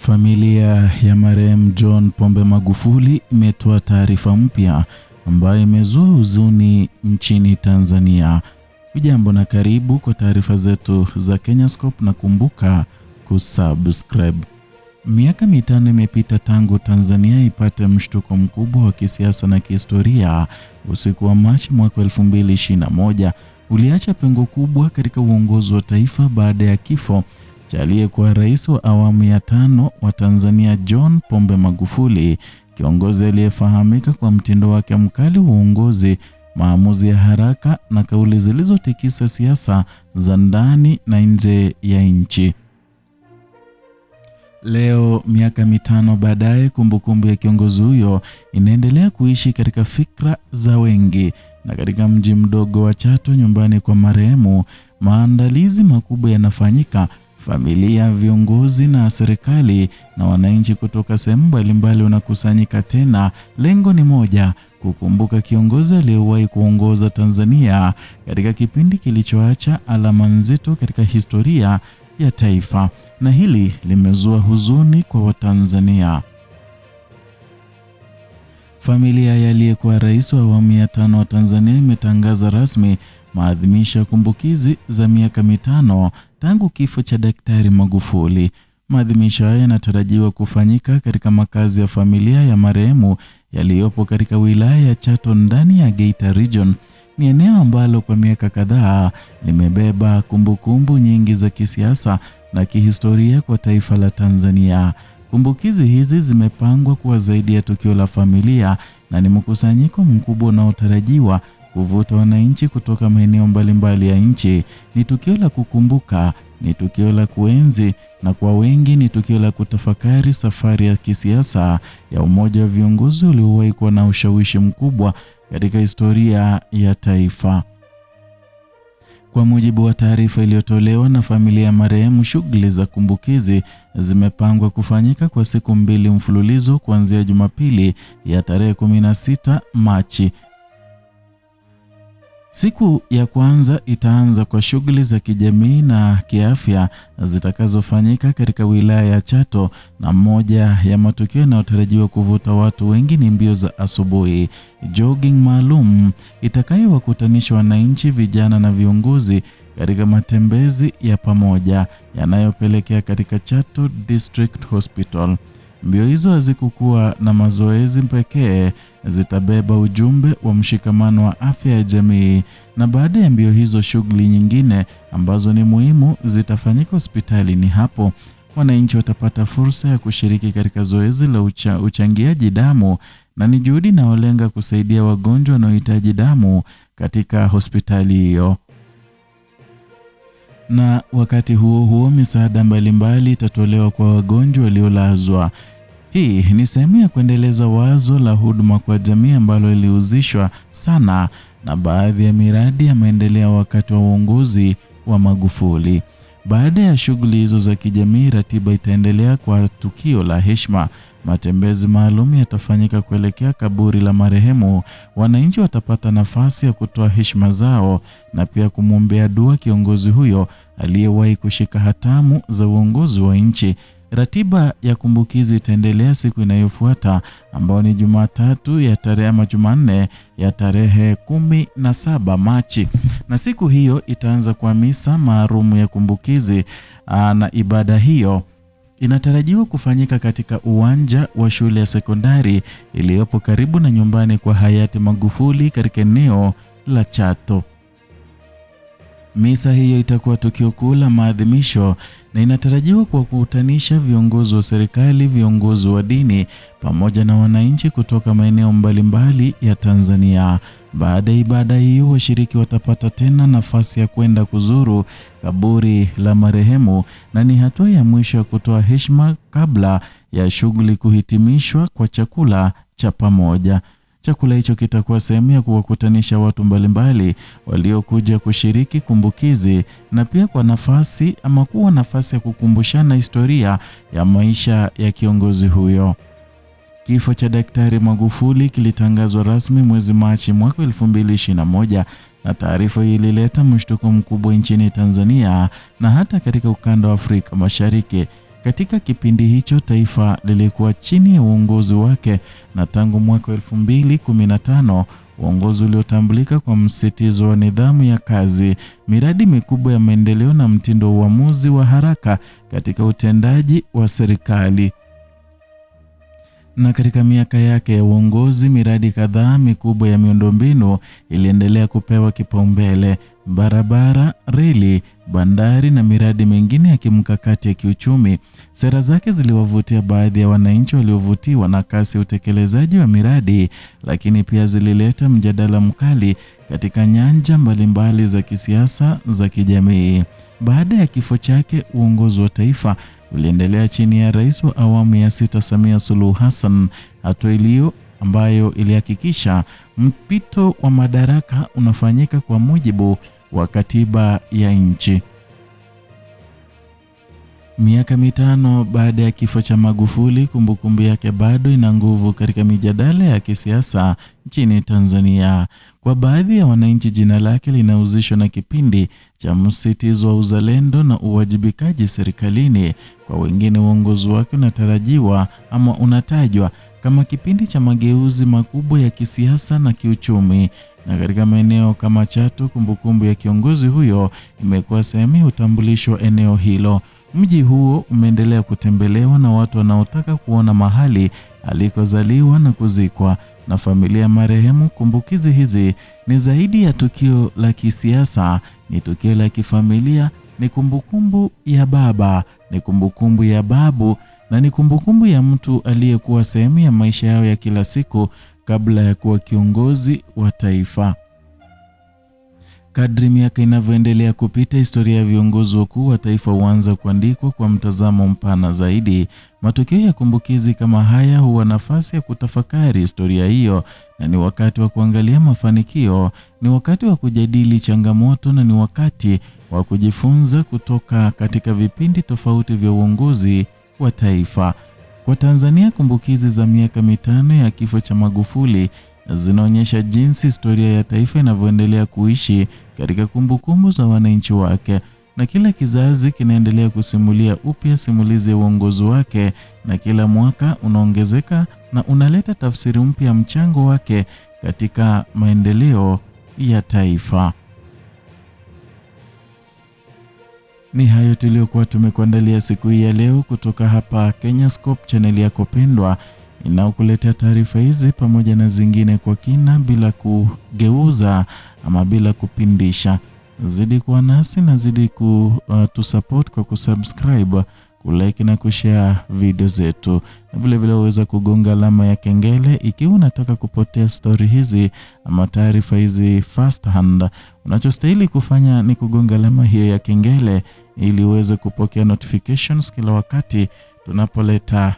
Familia ya marehemu John Pombe Magufuli imetoa taarifa mpya ambayo imezua huzuni nchini Tanzania. Hujambo na karibu kwa taarifa zetu za Kenyascope na kumbuka kusubscribe. Miaka 5 imepita tangu Tanzania ipate mshtuko mkubwa wa kisiasa na kihistoria. Usiku wa Machi mwaka 2021 uliacha pengo kubwa katika uongozi wa taifa baada ya kifo cha aliyekuwa rais wa awamu ya 5 wa Tanzania John Pombe Magufuli, kiongozi aliyefahamika kwa mtindo wake mkali wa uongozi, maamuzi ya haraka na kauli zilizotikisa siasa za ndani na nje ya nchi. Leo miaka 5 baadaye, kumbukumbu ya kiongozi huyo inaendelea kuishi katika fikra za wengi, na katika mji mdogo wa Chato, nyumbani kwa marehemu, maandalizi makubwa yanafanyika. Familia, viongozi na serikali na wananchi kutoka sehemu mbalimbali wanakusanyika tena. Lengo ni moja: kukumbuka kiongozi aliyewahi kuongoza Tanzania katika kipindi kilichoacha alama nzito katika historia ya taifa, na hili limezua huzuni kwa Watanzania. Familia ya aliyekuwa rais wa awamu ya 5 wa Tanzania imetangaza rasmi maadhimisho ya kumbukizi za miaka 5 tangu kifo cha Daktari Magufuli. Maadhimisho haya yanatarajiwa kufanyika katika makazi ya familia ya marehemu yaliyopo katika wilaya ya Chato ndani ya Geita Region. Ni eneo ambalo kwa miaka kadhaa limebeba kumbukumbu nyingi za kisiasa na kihistoria kwa taifa la Tanzania. Kumbukizi hizi zimepangwa kuwa zaidi ya tukio la familia na ni mkusanyiko mkubwa unaotarajiwa kuvuta wananchi kutoka maeneo mbalimbali ya nchi. Ni tukio la kukumbuka, ni tukio la kuenzi, na kwa wengi ni tukio la kutafakari safari ya kisiasa ya umoja wa viongozi uliowahi kuwa na ushawishi mkubwa katika historia ya taifa. Kwa mujibu wa taarifa iliyotolewa na familia ya marehemu, shughuli za kumbukizi zimepangwa kufanyika kwa siku 2 mfululizo kuanzia Jumapili ya tarehe 16 Machi. Siku ya kwanza itaanza kwa shughuli za kijamii na kiafya zitakazofanyika katika wilaya ya Chato, na moja ya matukio yanayotarajiwa kuvuta watu wengi ni mbio za asubuhi, jogging maalum itakayowakutanisha wananchi, vijana na viongozi katika matembezi ya pamoja yanayopelekea katika Chato District Hospital. Mbio hizo hazikukuwa na mazoezi pekee, zitabeba ujumbe wa mshikamano wa afya ya jamii. Na baada ya mbio hizo, shughuli nyingine ambazo ni muhimu zitafanyika hospitalini. Hapo wananchi watapata fursa ya kushiriki katika zoezi la uchangiaji damu, na ni juhudi inayolenga kusaidia wagonjwa wanaohitaji damu katika hospitali hiyo. Na wakati huo huo, misaada mbalimbali itatolewa kwa wagonjwa waliolazwa. Hii ni sehemu ya kuendeleza wazo la huduma kwa jamii ambalo lilihusishwa sana na baadhi ya miradi ya maendeleo wakati wa uongozi wa Magufuli. Baada ya shughuli hizo za kijamii, ratiba itaendelea kwa tukio la heshima. Matembezi maalum yatafanyika kuelekea kaburi la marehemu. Wananchi watapata nafasi ya kutoa heshima zao na pia kumwombea dua kiongozi huyo aliyewahi kushika hatamu za uongozi wa nchi. Ratiba ya kumbukizi itaendelea siku inayofuata ambayo ni Jumatatu ya Jumanne ya tarehe 17 Machi, na siku hiyo itaanza kwa misa maalum ya kumbukizi, na ibada hiyo inatarajiwa kufanyika katika uwanja wa shule ya sekondari iliyopo karibu na nyumbani kwa hayati Magufuli katika eneo la Chato. Misa hiyo itakuwa tukio kuu la maadhimisho na inatarajiwa kuwakutanisha viongozi wa serikali, viongozi wa dini pamoja na wananchi kutoka maeneo mbalimbali ya Tanzania. Baada ya ibada hiyo, washiriki watapata tena nafasi ya kwenda kuzuru kaburi la marehemu, na ni hatua ya mwisho ya kutoa heshima kabla ya shughuli kuhitimishwa kwa chakula cha pamoja. Chakula hicho kitakuwa sehemu ya kuwakutanisha watu mbalimbali waliokuja kushiriki kumbukizi, na pia kuwa nafasi ya kukumbushana historia ya maisha ya kiongozi huyo. Kifo cha Daktari Magufuli kilitangazwa rasmi mwezi Machi mwaka 2021, na taarifa hii ilileta mshtuko mkubwa nchini Tanzania na hata katika ukanda wa Afrika Mashariki. Katika kipindi hicho taifa lilikuwa chini ya uongozi wake, na tangu mwaka 2015 uongozi uliotambulika kwa msitizo wa nidhamu ya kazi, miradi mikubwa ya maendeleo na mtindo wa uamuzi wa haraka katika utendaji wa serikali. Na katika miaka yake ya uongozi, miradi kadhaa mikubwa ya miundombinu iliendelea kupewa kipaumbele: barabara, reli, bandari na miradi mingine ya kimkakati ya kiuchumi. Sera zake ziliwavutia baadhi ya wananchi waliovutiwa na kasi ya utekelezaji wa miradi, lakini pia zilileta mjadala mkali katika nyanja mbalimbali za kisiasa, za kijamii. Baada ya kifo chake, uongozi wa taifa uliendelea chini ya rais wa awamu ya 6 Samia Suluhu Hassan, hatua iliyo ambayo ilihakikisha mpito wa madaraka unafanyika kwa mujibu wa katiba ya nchi. Miaka 5 baada ya kifo cha Magufuli, kumbukumbu yake bado ina nguvu katika mijadala ya kisiasa nchini Tanzania. Kwa baadhi ya wananchi, jina lake linahusishwa na kipindi cha msitizo wa uzalendo na uwajibikaji serikalini. Kwa wengine, uongozi wake unatarajiwa ama unatajwa kama kipindi cha mageuzi makubwa ya kisiasa na kiuchumi. Na katika maeneo kama Chato, kumbukumbu ya kiongozi huyo imekuwa sehemu ya utambulisho wa eneo hilo. Mji huo umeendelea kutembelewa na watu wanaotaka kuona mahali alikozaliwa na kuzikwa na familia ya marehemu. Kumbukizi hizi ni zaidi ya tukio la kisiasa, ni tukio la kifamilia, ni kumbukumbu ya baba, ni kumbukumbu ya babu, na ni kumbukumbu ya mtu aliyekuwa sehemu ya maisha yao ya kila siku kabla ya kuwa kiongozi wa taifa. Kadri miaka inavyoendelea kupita, historia ya viongozi wakuu wa taifa huanza kuandikwa kwa mtazamo mpana zaidi. Matukio ya kumbukizi kama haya huwa nafasi ya kutafakari historia hiyo, na ni wakati wa kuangalia mafanikio, ni wakati wa kujadili changamoto, na ni wakati wa kujifunza kutoka katika vipindi tofauti vya uongozi wa taifa. Kwa Tanzania, kumbukizi za miaka 5 ya kifo cha Magufuli zinaonyesha jinsi historia ya taifa inavyoendelea kuishi katika kumbukumbu za wananchi wake, na kila kizazi kinaendelea kusimulia upya simulizi ya uongozi wake, na kila mwaka unaongezeka na unaleta tafsiri mpya ya mchango wake katika maendeleo ya taifa. Ni hayo tuliyokuwa tumekuandalia siku hii ya leo kutoka hapa Kenyascope, channel yako pendwa inaokuletea taarifa hizi pamoja na zingine kwa kina, bila kugeuza ama bila kupindisha. Zidi kuwa nasi na zidi kutusupport kwa kusubscribe, kulike na kushare video zetu, na vile vile uweza kugonga alama ya kengele ikiwa unataka kupotea story hizi ama taarifa hizi first hand. Unachostahili kufanya ni kugonga alama hiyo ya kengele ili uweze kupokea notifications kila wakati tunapoleta